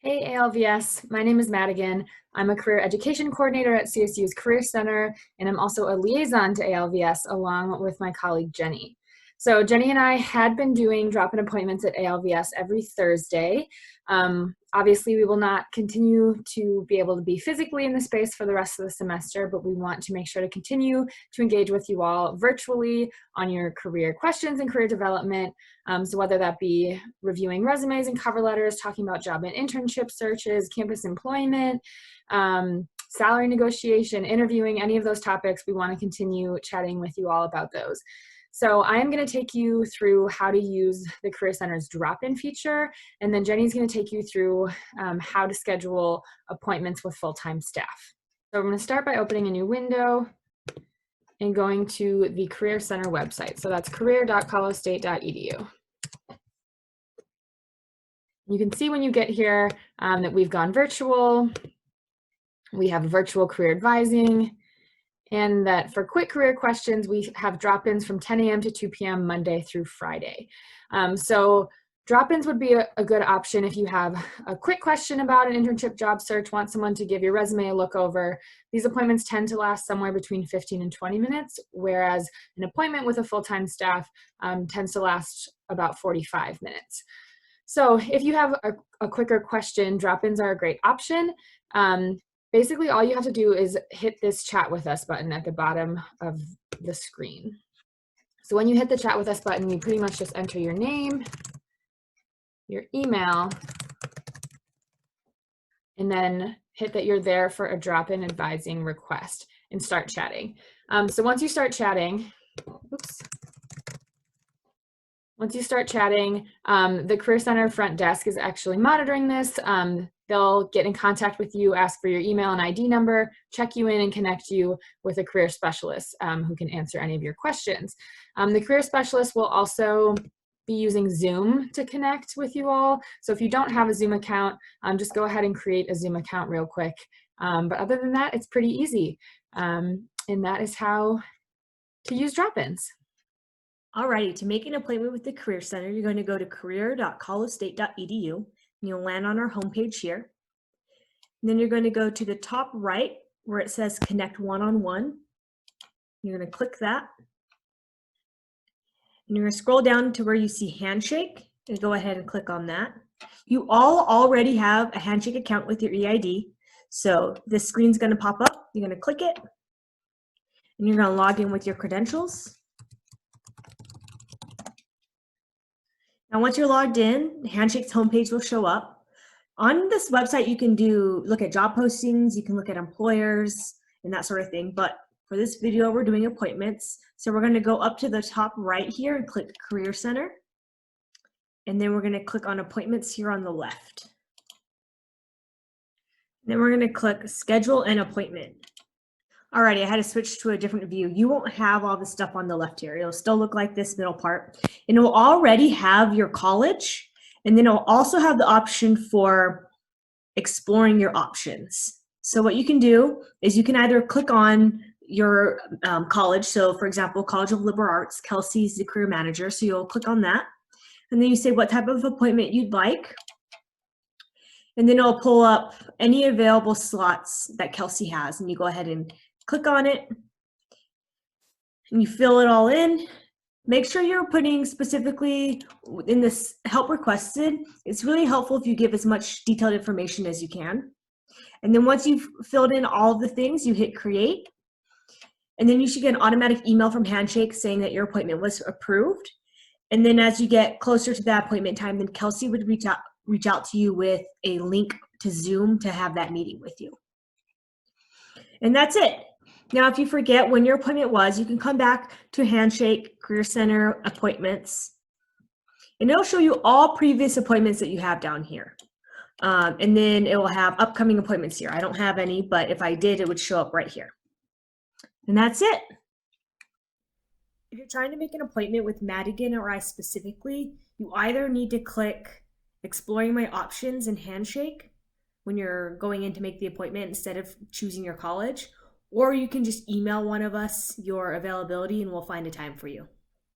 Hey ALVS, my name is Madigan. I'm a career education coordinator at CSU's Career Center, and I'm also a liaison to ALVS along with my colleague Jenny. So Jenny and I had been doing drop-in appointments at ALVS every Thursday. Obviously, we will not continue to be able to be physically in the space for the rest of the semester, but we want to make sure to continue to engage with you all virtually on your career questions and career development. So whether that be reviewing resumes and cover letters, talking about job and internship searches, campus employment, salary negotiation, interviewing, any of those topics, we want to continue chatting with you all about those. So I'm going to take you through how to use the Career Center's drop-in feature, and then Jenny's going to take you through how to schedule appointments with full-time staff. So I'm going to start by opening a new window and going to the Career Center website. So that's career.colostate.edu. You can see when you get here that we've gone virtual. We have virtual career advising, and that for quick career questions, we have drop-ins from 10 a.m. to 2 p.m. Monday through Friday. So drop-ins would be a good option if you have a quick question about an internship job search, want someone to give your resume a look over. These appointments tend to last somewhere between 15 and 20 minutes, whereas an appointment with a full-time staff tends to last about 45 minutes. So if you have a quicker question, drop-ins are a great option. Basically, all you have to do is hit this chat with us button at the bottom of the screen. So when you hit the chat with us button, you pretty much just enter your name, your email, and then hit that you're there for a drop-in advising request and start chatting. So once you start chatting, the Career Center front desk is actually monitoring this. They'll get in contact with you, ask for your email and ID number, check you in, and connect you with a career specialist who can answer any of your questions. The career specialist will also be using Zoom to connect with you all. So if you don't have a Zoom account, just go ahead and create a Zoom account real quick. But other than that, it's pretty easy. And that is how to use drop-ins. Alrighty, to make an appointment with the Career Center, you're going to go to career.colostate.edu, and you'll land on our homepage here. And then you're going to go to the top right where it says Connect One-on-One. You're going to click that. And you're going to scroll down to where you see Handshake, and go ahead and click on that. You all already have a Handshake account with your EID, so this screen's going to pop up. You're going to click it, and you're going to log in with your credentials. Now, once you're logged in, Handshake's homepage will show up. On this website, you can look at job postings, you can look at employers and that sort of thing. But for this video, we're doing appointments. So we're going to go up to the top right here and click Career Center. And then we're going to click on appointments here on the left. Then we're going to click Schedule an Appointment. Alrighty, I had to switch to a different view. You won't have all the stuff on the left here. It'll still look like this middle part. And it will already have your college, and then it'll also have the option for exploring your options. So what you can do is you can either click on your college. So for example, College of Liberal Arts, Kelsey's the career manager. So you'll click on that. And then you say what type of appointment you'd like. And then it'll pull up any available slots that Kelsey has. And you go ahead and click on it, and you fill it all in. Make sure you're putting specifically in this help requested. It's really helpful if you give as much detailed information as you can. And then once you've filled in all of the things, you hit create. And then you should get an automatic email from Handshake saying that your appointment was approved. And then as you get closer to that appointment time, then Kelsey would reach out to you with a link to Zoom to have that meeting with you. And that's it. Now, if you forget when your appointment was, you can come back to Handshake, Career Center, Appointments, and it'll show you all previous appointments that you have down here. And then it will have upcoming appointments here. I don't have any, but if I did, it would show up right here. And that's it. If you're trying to make an appointment with Madigan or I specifically, you either need to click Exploring My Options in Handshake when you're going in to make the appointment instead of choosing your college, or you can just email one of us your availability and we'll find a time for you.